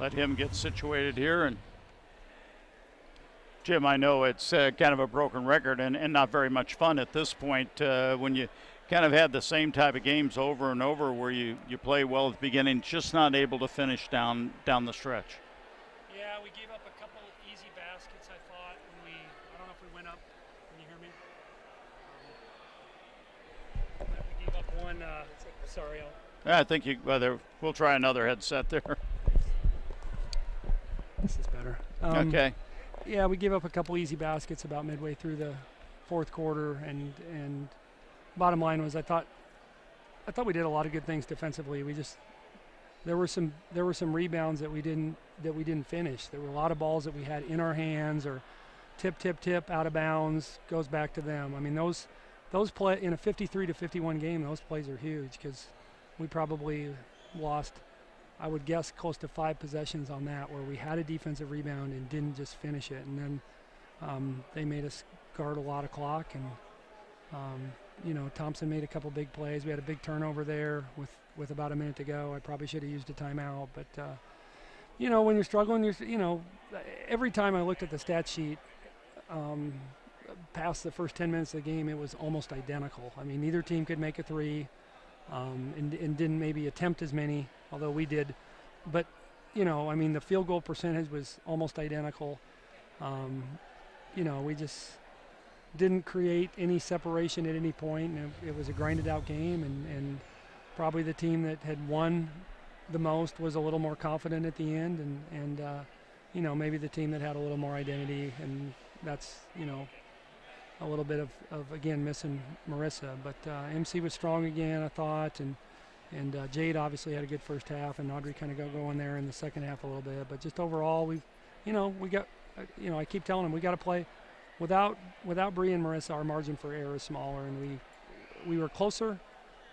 let him get situated here. And Jim, I know it's kind of a broken record and not very much fun at this point when you kind of had the same type of games over and over where you play well at the beginning, just not able to finish down the stretch. Yeah, we gave up a couple easy baskets, I thought. I don't know if we went up. Can you hear me? We gave up one. Sorry. I think we'll try another headset there. This is better. Okay. Yeah, we gave up a couple easy baskets about midway through the fourth quarter, and bottom line was I thought we did a lot of good things defensively. There were some rebounds that we didn't finish. There were a lot of balls that we had in our hands or tip out of bounds, goes back to them. I mean those play in a 53-51 game, those plays are huge because we probably lost, I would guess, close to 5 possessions on that where we had a defensive rebound and didn't just finish it. And then they made us guard a lot of clock. And, Thompson made a couple big plays. We had a big turnover there with about a minute to go. I probably should have used a timeout. But, when you're struggling, every time I looked at the stat sheet past the first 10 minutes of the game, it was almost identical. I mean, neither team could make a three and didn't maybe attempt as many, although we did. But, the field goal percentage was almost identical. We just didn't create any separation at any point. And it was a grinded-out game, and probably the team that had won the most was a little more confident at the end, and maybe the team that had a little more identity, and that's, a little bit of again, missing Marissa. But MC was strong again, I thought, and Jade obviously had a good first half, and Audrey kind of got going there in the second half a little bit. But just overall, we got, I keep telling them we got to play without Bree and Marissa. Our margin for error is smaller, and we were closer,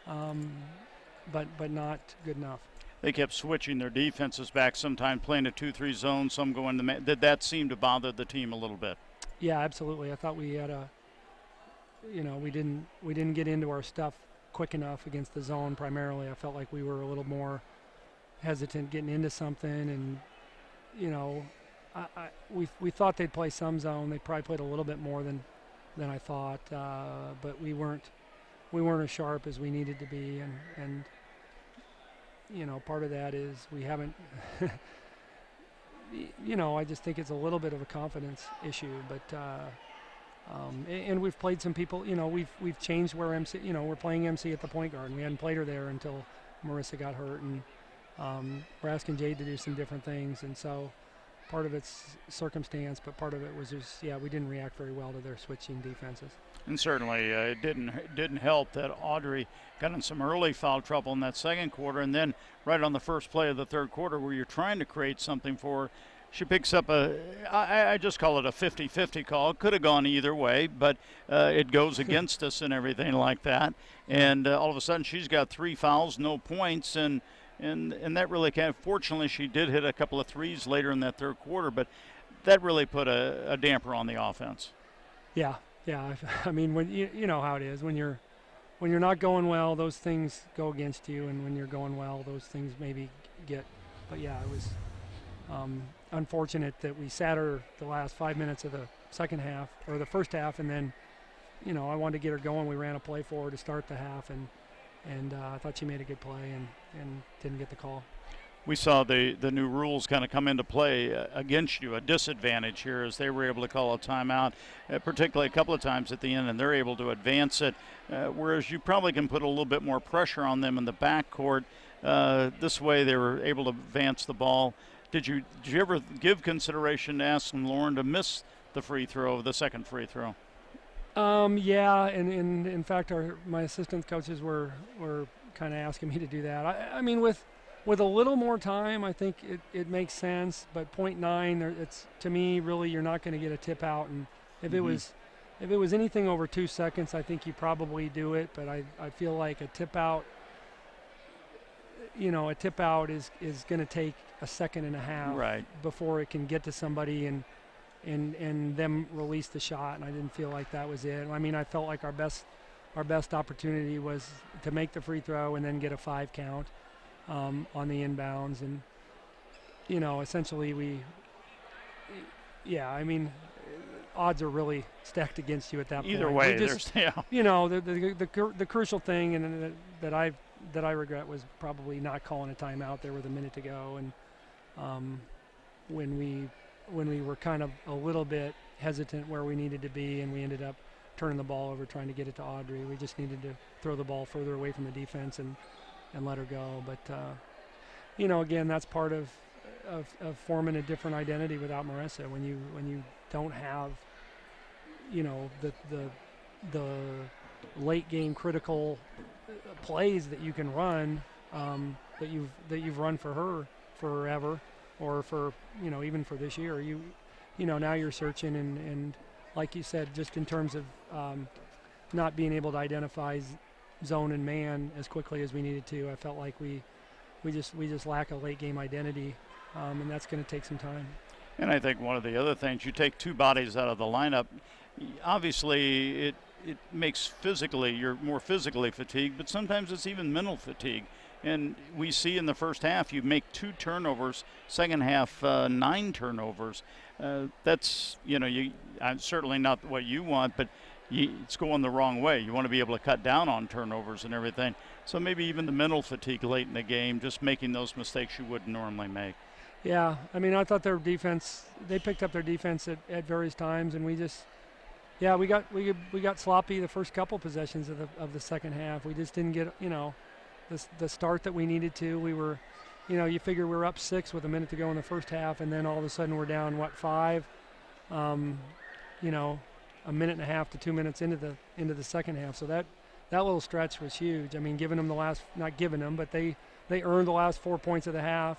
but not good enough. They kept switching their defenses back, sometimes playing a 2-3 zone, some going to did that seem to bother the team a little bit? Yeah, absolutely. I thought we had we didn't get into our stuff quick enough against the zone primarily. I felt like we were a little more hesitant getting into something, and we thought they'd play some zone. They probably played a little bit more than I thought, but we weren't as sharp as we needed to be, and part of that is we haven't. I just think it's a little bit of a confidence issue, but and we've played some people. We've changed where MC. We're playing MC at the point guard, and we hadn't played her there until Marissa got hurt, and we're asking Jade to do some different things, and so part of it's circumstance, but part of it was just we didn't react very well to their switching defenses. And certainly it didn't help that Audrey got in some early foul trouble in that second quarter, and then right on the first play of the third quarter where you're trying to create something for her, she picks up I just call it a 50-50 call. It could have gone either way, but it goes against us and everything like that. And all of a sudden she's got 3 fouls, no points, and that really fortunately she did hit a couple of threes later in that third quarter, but that really put a damper on the offense. Yeah. I mean, when you know how it is when you're not going well, those things go against you, and when you're going well, those things maybe get. But yeah, it was unfortunate that we sat her the last 5 minutes of the second half or the first half, and then I wanted to get her going. We ran a play for her to start the half, and I thought she made a good play and didn't get the call. We saw the new rules kind of come into play against you, a disadvantage here as they were able to call a timeout, particularly a couple of times at the end, and they're able to advance it, whereas you probably can put a little bit more pressure on them in the backcourt. This way they were able to advance the ball. Did you ever give consideration to asking Lauren to miss the free throw, the second free throw? Yeah, and in fact my assistant coaches were kind of asking me to do that. I mean, with a little more time, I think it makes sense. But 0.9, it's to me really you're not going to get a tip out. And if it was anything over 2 seconds, I think you probably do it. But I feel like a tip out is going to take a second and a half before it can get to somebody and them release the shot. And I didn't feel like that was it. I mean, I felt like our best opportunity was to make the free throw and then get a 5 count. On the inbounds, and essentially I mean, odds are really stacked against you at that point. Either way, the crucial thing and that I regret was probably not calling a timeout there with a minute to go, and when we were kind of a little bit hesitant where we needed to be, and we ended up turning the ball over trying to get it to Audrey. We just needed to throw the ball further away from the defense and let her go. But again, that's part of forming a different identity without Marissa. When you don't have the late game critical plays that you can run, that you've run for her forever, or for even for this year, now you're searching, and like you said, just in terms of not being able to identify zone and man as quickly as we needed to, I felt like we just lack a late game identity, and that's going to take some time. And I think one of the other things, you take two bodies out of the lineup, obviously it makes you're more physically fatigued, but sometimes it's even mental fatigue. And we see in the first half, you make 2 turnovers, second half 9 turnovers. That's, certainly not what you want, but it's going the wrong way. You want to be able to cut down on turnovers and everything. So maybe even the mental fatigue late in the game, just making those mistakes you wouldn't normally make. Yeah, I mean, I thought their defense, they picked up their defense at various times, and we got sloppy the first couple possessions of the second half. We just didn't get, the start that we needed to. We were, you figure we were up 6 with a minute to go in the first half, and then all of a sudden we're down 5, a minute and a half to 2 minutes into the second half. So that little stretch was huge. I mean, not giving them, but they earned the last 4 points of the half,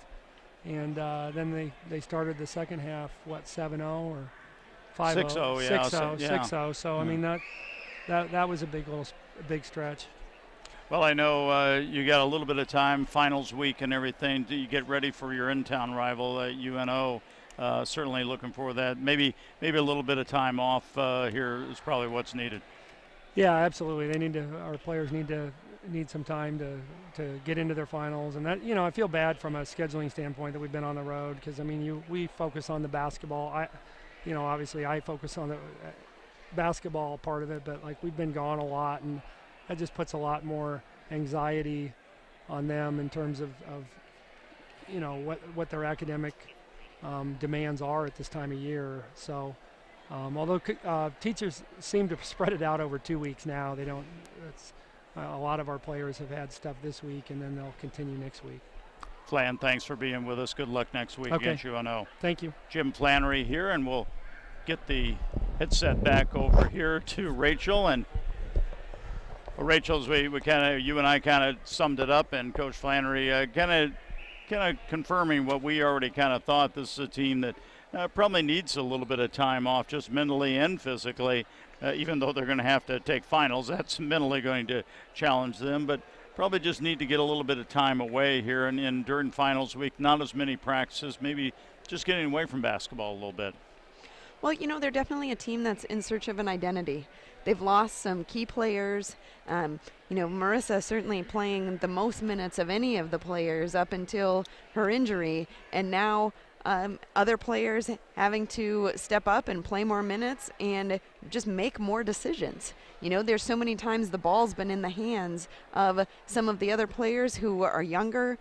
and then they started the second half 7-0 or 5-0, 6-0, yeah, 6-0. So I mean that was a big stretch. Well, I know you got a little bit of time, finals week and everything. Do you get ready for your in-town rival, UNO? Certainly looking for that. Maybe a little bit of time off here is probably what's needed. Yeah, absolutely. Our players need some time to get into their finals, and that I feel bad from a scheduling standpoint that we've been on the road, because I mean we focus on the basketball. Obviously I focus on the basketball part of it, but like we've been gone a lot, and that just puts a lot more anxiety on them in terms of what their academic demands are at this time of year. So although teachers seem to spread it out over 2 weeks now, they don't. A lot of our players have had stuff this week, and then they'll continue next week. Flan, thanks for being with us. Good luck next week against UNO. Thank you. Jim Flannery here, and we'll get the headset back over here to Rachel. And Rachel, you and I kind of summed it up, and Coach Flannery kind of confirming what we already kind of thought. This is a team that probably needs a little bit of time off, just mentally and physically, even though they're going to have to take finals. That's mentally going to challenge them, but probably just need to get a little bit of time away here, and during finals week, not as many practices, maybe just getting away from basketball a little bit. Well, they're definitely a team that's in search of an identity. They've lost some key players. Marissa certainly playing the most minutes of any of the players up until her injury, and now other players having to step up and play more minutes and just make more decisions. There's so many times the ball's been in the hands of some of the other players who are younger,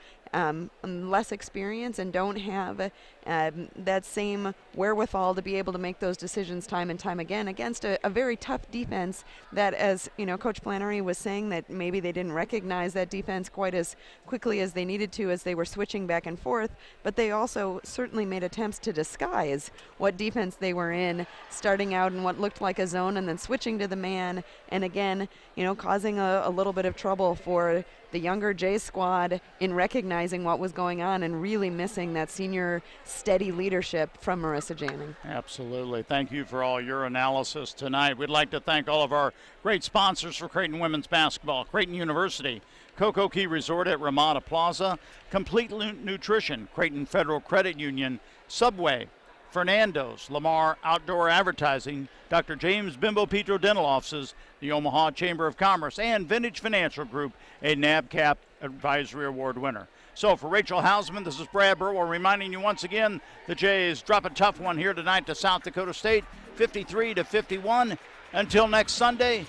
less experienced, and don't have that same wherewithal to be able to make those decisions time and time again against a very tough defense that, as Coach Flannery was saying, that maybe they didn't recognize that defense quite as quickly as they needed to as they were switching back and forth, but they also certainly made attempts to disguise what defense they were in, starting out in what looked like a zone and then switching to the man, and again, causing a little bit of trouble for the younger Jays squad in recognizing what was going on and really missing that senior steady leadership from Marissa Janning. Absolutely. Thank you for all your analysis tonight. We'd like to thank all of our great sponsors for Creighton women's basketball: Creighton University, Cocoa Key Resort at Ramada Plaza, Complete Nutrition, Creighton Federal Credit Union, Subway, Fernando's, Lamar Outdoor Advertising, Dr. James Bimbo Petro Dental Offices, the Omaha Chamber of Commerce, and Vintage Financial Group, a NABCAP Advisory Award winner. So for Rachel Hausman, this is Brad Burwell reminding you once again, the Jays drop a tough one here tonight to South Dakota State, 53-51. Until next Sunday,